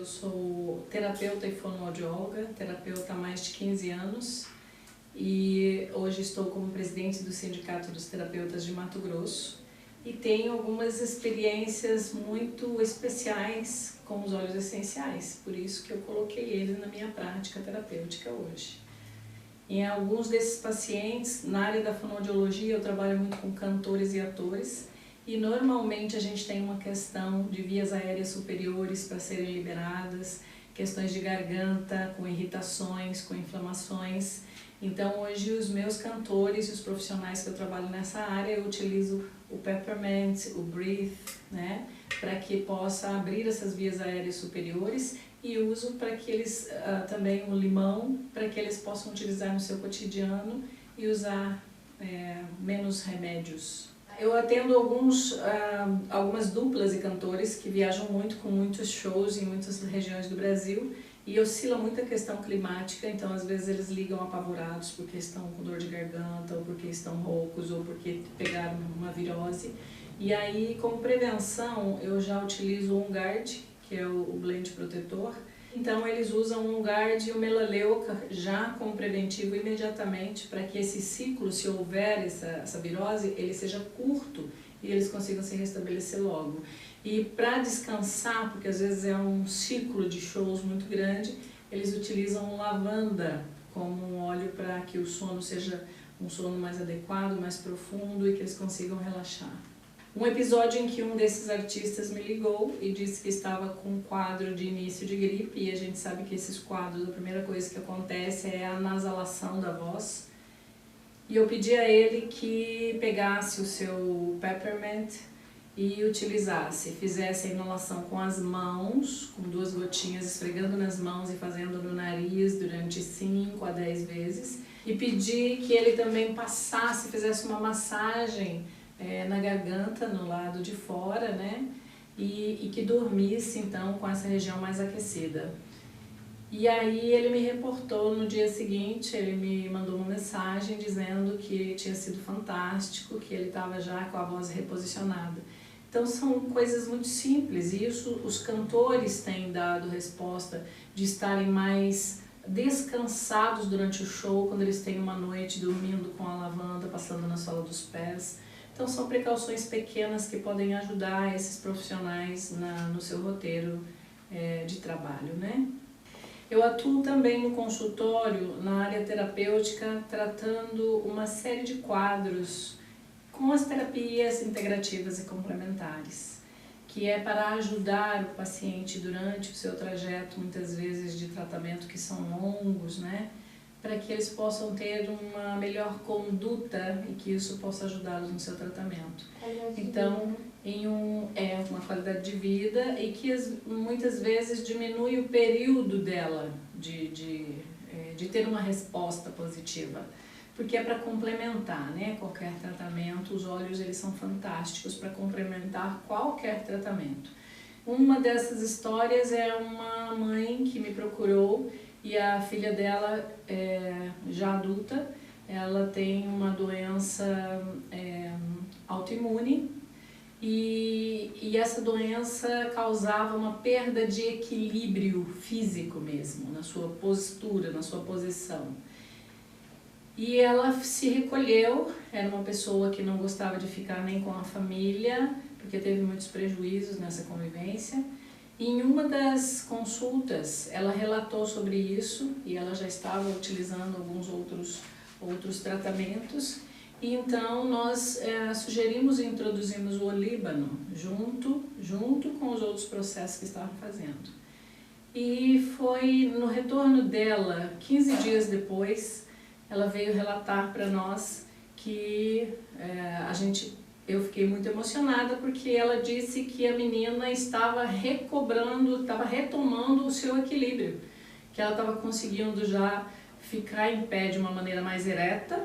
sou terapeuta e fonoaudióloga, terapeuta há mais de 15 anos e hoje estou como presidente do Sindicato dos Terapeutas de Mato Grosso e tenho algumas experiências muito especiais com os óleos essenciais, por isso que eu coloquei eles na minha prática terapêutica hoje. Em alguns desses pacientes, na área da fonoaudiologia, eu trabalho muito com cantores e atores e normalmente a gente tem uma questão de vias aéreas superiores para serem liberadas, questões de garganta, com irritações, com inflamações. Então hoje os meus cantores e os profissionais que eu trabalho nessa área, eu utilizo o Peppermint, o Breathe, né, para que possa abrir essas vias aéreas superiores e uso para que eles, também o limão, para que eles possam utilizar no seu cotidiano e usar menos remédios. Eu atendo algumas duplas e cantores que viajam muito com muitos shows em muitas regiões do Brasil e oscila muito a questão climática, então às vezes eles ligam apavorados porque estão com dor de garganta ou porque estão roucos ou porque pegaram uma virose. E aí, como prevenção, eu já utilizo o OnGuard, que é o blend protetor. Então eles usam o OnGuard e o Melaleuca já como preventivo imediatamente para que esse ciclo, se houver essa virose, ele seja curto e eles consigam se restabelecer logo. E para descansar, porque às vezes é um ciclo de shows muito grande, eles utilizam lavanda como um óleo para que o sono seja um sono mais adequado, mais profundo e que eles consigam relaxar. Um episódio em que um desses artistas me ligou e disse que estava com um quadro de início de gripe, e a gente sabe que esses quadros, a primeira coisa que acontece é a nasalação da voz. E eu pedi a ele que pegasse o seu Peppermint e utilizasse, fizesse a inalação com as mãos, com 2 gotinhas, esfregando nas mãos e fazendo no nariz durante 5 a 10 vezes. E pedi que ele também passasse, fizesse uma massagem na garganta, no lado de fora, né? E que dormisse então com essa região mais aquecida. E aí ele me reportou no dia seguinte, ele me mandou uma mensagem dizendo que tinha sido fantástico, que ele estava já com a voz reposicionada. Então são coisas muito simples e isso os cantores têm dado resposta de estarem mais descansados durante o show, quando eles têm uma noite dormindo com a lavanda passando na sola dos pés. Então são precauções pequenas que podem ajudar esses profissionais no seu roteiro de trabalho, né? Eu atuo também no consultório, na área terapêutica, tratando uma série de quadros com as terapias integrativas e complementares, que é para ajudar o paciente durante o seu trajeto, muitas vezes de tratamento que são longos, né? Para que eles possam ter uma melhor conduta e que isso possa ajudá-los no seu tratamento. Então, uma qualidade de vida e que muitas vezes diminui o período dela de ter uma resposta positiva. Porque é para complementar, né, qualquer tratamento, os óleos eles são fantásticos para complementar qualquer tratamento. Uma dessas histórias é uma mãe que me procurou e a filha dela, já adulta, ela tem uma doença autoimune e essa doença causava uma perda de equilíbrio físico mesmo, na sua postura, na sua posição. E ela se recolheu, era uma pessoa que não gostava de ficar nem com a família, porque teve muitos prejuízos nessa convivência. E em uma das consultas, ela relatou sobre isso e ela já estava utilizando alguns outros tratamentos. E então nós sugerimos e introduzimos o olíbano junto com os outros processos que estavam fazendo. E foi no retorno dela, 15 dias depois, ela veio relatar para nós que eu fiquei muito emocionada porque ela disse que a menina estava retomando o seu equilíbrio, que ela estava conseguindo já ficar em pé de uma maneira mais ereta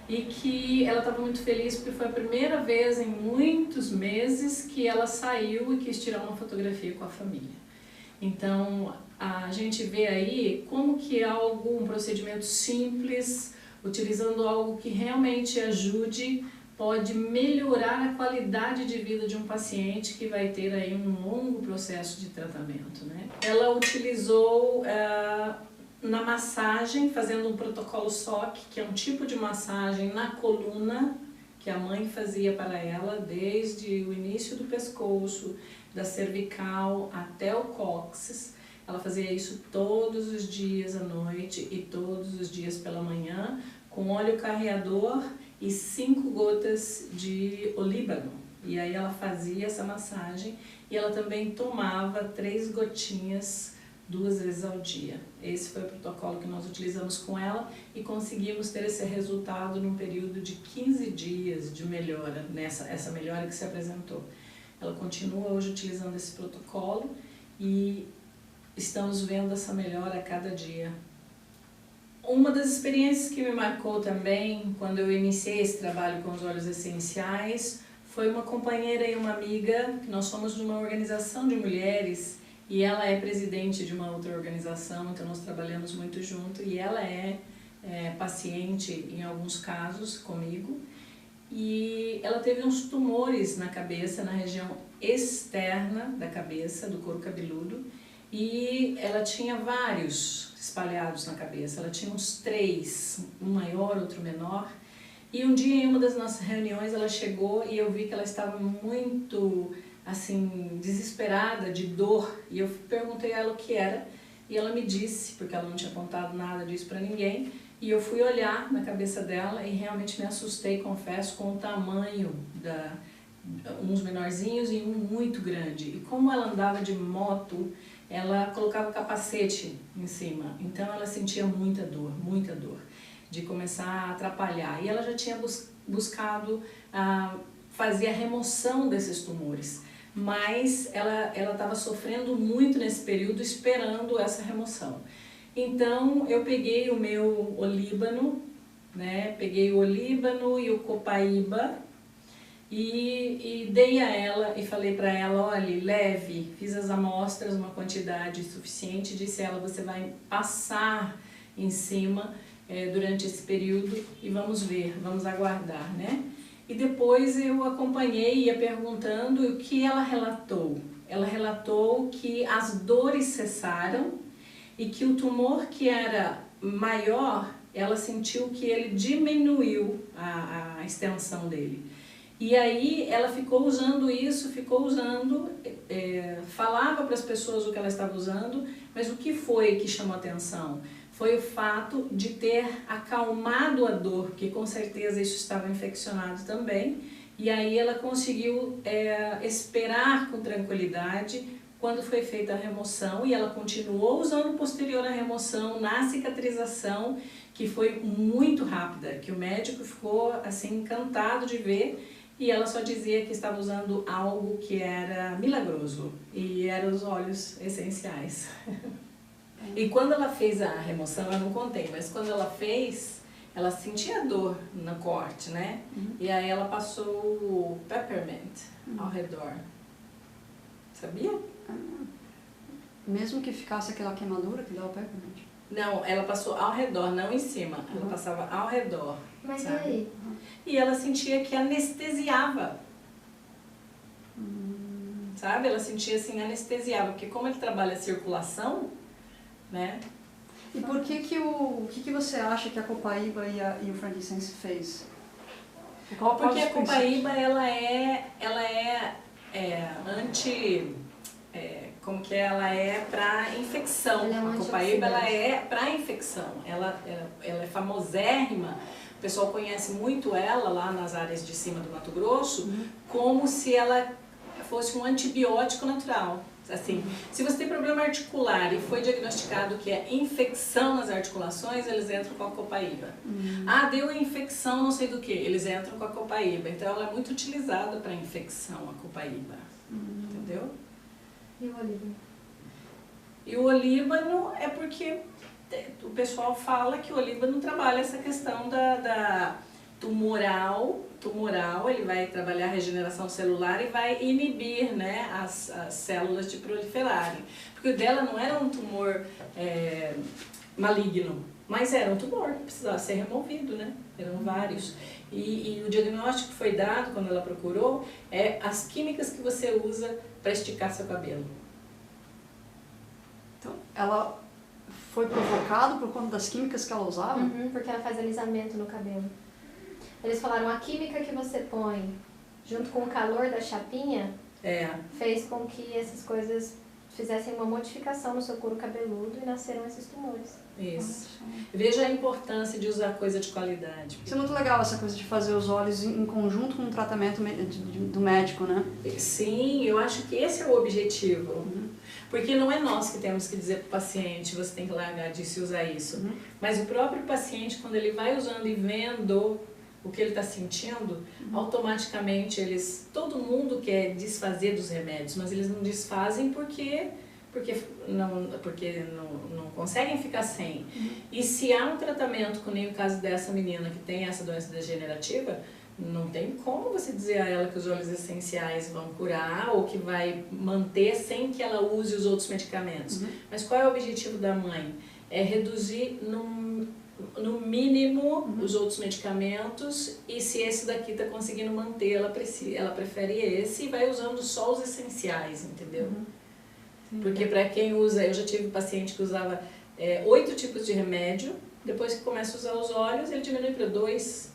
e que ela estava muito feliz porque foi a primeira vez em muitos meses que ela saiu e quis tirar uma fotografia com a família. Então a gente vê aí como que um procedimento simples, utilizando algo que realmente ajude, pode melhorar a qualidade de vida de um paciente que vai ter aí um longo processo de tratamento, né? Ela utilizou na massagem, fazendo um protocolo SOC, que é um tipo de massagem na coluna, que a mãe fazia para ela desde o início do pescoço, da cervical até o cóccix. Ela fazia isso todos os dias à noite e todos os dias pela manhã, com óleo carreador e 5 gotas de olíbano. E aí ela fazia essa massagem e ela também tomava 3 gotinhas 2 vezes ao dia. Esse foi o protocolo que nós utilizamos com ela e conseguimos ter esse resultado num período de 15 dias de melhora, essa melhora que se apresentou. Ela continua hoje utilizando esse protocolo e estamos vendo essa melhora a cada dia. Uma das experiências que me marcou também, quando eu iniciei esse trabalho com os óleos essenciais, foi uma companheira e uma amiga, que nós somos de uma organização de mulheres e ela é presidente de uma outra organização, então nós trabalhamos muito junto e ela é paciente em alguns casos comigo e ela teve uns tumores na cabeça, na região externa da cabeça, do couro cabeludo, e ela tinha vários espalhados na cabeça, ela tinha uns 3, um maior, outro menor. E um dia em uma das nossas reuniões ela chegou e eu vi que ela estava muito assim, desesperada, de dor, e eu perguntei a ela o que era, e ela me disse, porque ela não tinha contado nada disso para ninguém, e eu fui olhar na cabeça dela e realmente me assustei, confesso, com o tamanho uns menorzinhos e um muito grande. E como ela andava de moto, ela colocava capacete em cima, então ela sentia muita dor, de começar a atrapalhar. E ela já tinha buscado fazer a remoção desses tumores, mas ela estava sofrendo muito nesse período esperando essa remoção. Então eu peguei o meu olíbano, né, peguei o olíbano e o copaíba e dei a ela e falei para ela, olha, leve, fiz as amostras, uma quantidade suficiente, disse a ela, você vai passar em cima durante esse período e vamos ver, vamos aguardar, né? E depois eu acompanhei, ia perguntando o que ela relatou. Ela relatou que as dores cessaram e que o tumor que era maior, ela sentiu que ele diminuiu a extensão dele. E aí ela ficou usando isso, falava para as pessoas o que ela estava usando, mas o que foi que chamou a atenção? Foi o fato de ter acalmado a dor, porque com certeza isso estava infeccionado também, e aí ela conseguiu esperar com tranquilidade quando foi feita a remoção, e ela continuou usando posterior à remoção na cicatrização, que foi muito rápida, que o médico ficou assim encantado de ver, e ela só dizia que estava usando algo que era milagroso, e eram os óleos essenciais. E quando ela fez a remoção, eu não contei, mas quando ela fez, ela sentia dor no corte, né? E aí ela passou o peppermint ao redor. Sabia? Mesmo que ficasse aquela queimadura que dá o peppermint? Não, ela passou ao redor, não em cima. Ela passava ao redor. Mas sabe? e aí? E ela sentia que anestesiava. Sabe? Ela sentia assim, anestesiava. Porque como ele trabalha a circulação, né? E por que você acha que a copaíba e o frankincense fez? Porque a copaíba, ela é como que ela é para infecção. Ela é a copaíba, ela é para infecção. Ela é famosérrima. O pessoal conhece muito ela lá nas áreas de cima do Mato Grosso, como se ela fosse um antibiótico natural. Assim, se você tem problema articular e foi diagnosticado que é infecção nas articulações, eles entram com a copaíba. Ah, deu infecção não sei do que, eles entram com a copaíba. Então ela é muito utilizada para infecção, a copaíba. Entendeu? E o olíbano? E o olíbano é porque o pessoal fala que o olíbano trabalha essa questão da tumoral, ele vai trabalhar a regeneração celular e vai inibir, né, as células de proliferarem. Porque o dela não era um tumor maligno, mas era um tumor que precisava ser removido, né? Eram vários. E o diagnóstico que foi dado quando ela procurou é as químicas que você usa para esticar seu cabelo. Então, ela foi provocada por conta das químicas que ela usava? Porque ela faz alisamento no cabelo. Eles falaram, a química que você põe junto com o calor da chapinha fez com que essas coisas fizessem uma modificação no seu couro cabeludo e nasceram esses tumores. Isso. Veja a importância de usar coisa de qualidade. Isso é muito legal, essa coisa de fazer os olhos em conjunto com o tratamento do médico, né? Sim, eu acho que esse é o objetivo. Porque não é nós que temos que dizer para o paciente, você tem que largar disso e usar isso. Mas o próprio paciente, quando ele vai usando e vendo o que ele está sentindo, automaticamente todo mundo quer desfazer dos remédios, mas eles não desfazem porque não conseguem ficar sem. E se há um tratamento, como nem o caso dessa menina que tem essa doença degenerativa, não tem como você dizer a ela que os óleos essenciais vão curar ou que vai manter sem que ela use os outros medicamentos. Mas qual é o objetivo da mãe? É reduzir no mínimo os outros medicamentos, e se esse daqui está conseguindo manter, ela prefere esse e vai usando só os essenciais, entendeu? Porque para quem usa, eu já tive um paciente que usava 8 tipos de remédio, depois que começa a usar os óleos, ele diminui para 2,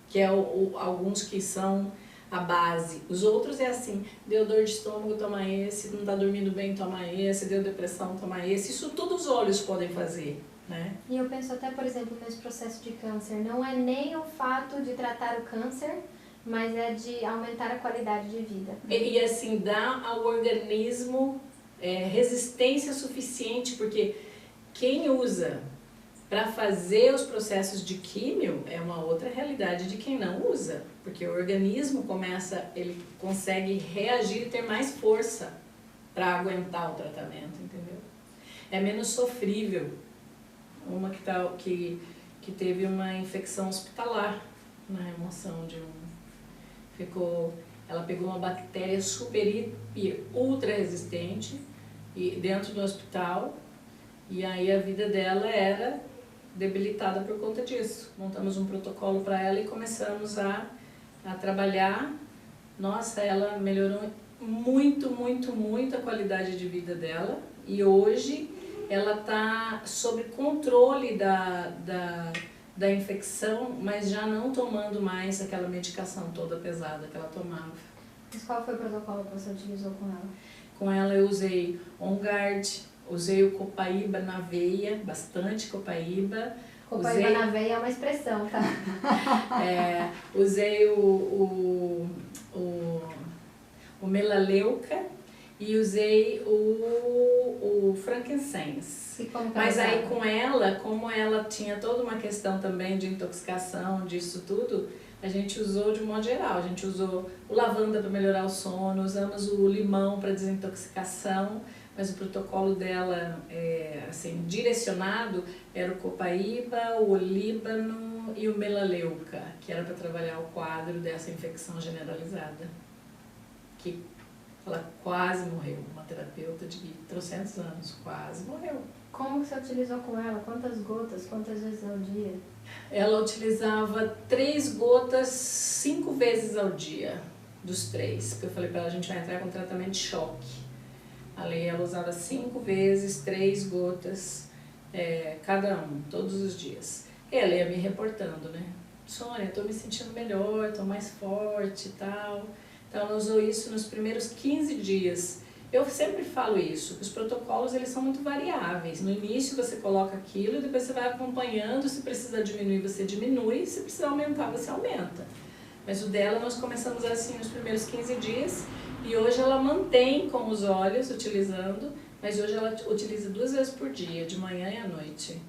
que é alguns que são a base. Os outros é assim, deu dor de estômago, toma esse, não está dormindo bem, toma esse, deu depressão, toma esse. Isso tudo os óleos podem fazer, né? E eu penso até, por exemplo, nesse processo de câncer, não é nem o fato de tratar o câncer, mas é de aumentar a qualidade de vida. E assim, dá ao organismo resistência suficiente, porque quem usa para fazer os processos de químio é uma outra realidade de quem não usa, porque o organismo ele consegue reagir e ter mais força para aguentar o tratamento, entendeu? É menos sofrível. Uma que teve uma infecção hospitalar na remoção de ela pegou uma bactéria super e ultra resistente dentro do hospital, e aí a vida dela era debilitada por conta disso. Montamos um protocolo para ela e começamos a trabalhar. Nossa, ela melhorou muito, muito, muito a qualidade de vida dela, e hoje ela está sob controle da infecção, mas já não tomando mais aquela medicação toda pesada que ela tomava. Mas qual foi o protocolo que você utilizou com ela? Com ela eu usei OnGuard, usei o Copaíba na veia, bastante Copaíba. Copaíba na veia é uma expressão, tá? Usei o Melaleuca e usei o frankincense. Mas aí com ela, como ela tinha toda uma questão também de intoxicação, disso tudo, a gente usou de um modo geral. A gente usou o lavanda para melhorar o sono, usamos o limão para desintoxicação, mas o protocolo dela, assim, direcionado, era o Copaíba, o Olíbano e o Melaleuca, que era para trabalhar o quadro dessa infecção generalizada, que ela quase morreu, uma terapeuta de 300 anos, quase morreu. Como você utilizou com ela? Quantas gotas? Quantas vezes ao dia? Ela utilizava 3 gotas 5 vezes ao dia, dos 3. Porque eu falei para ela, a gente vai entrar com tratamento de choque. Ali ela usava 5 vezes, 3 gotas, cada um, todos os dias. Ela ia me reportando, né? Sônia, estou me sentindo melhor, estou mais forte e tal. Então ela usou isso nos primeiros 15 dias. Eu sempre falo isso, que os protocolos eles são muito variáveis. No início você coloca aquilo e depois você vai acompanhando, se precisa diminuir você diminui, se precisa aumentar você aumenta. Mas o dela nós começamos assim nos primeiros 15 dias e hoje ela mantém com os óleos utilizando, mas hoje ela utiliza 2 vezes por dia, de manhã e à noite.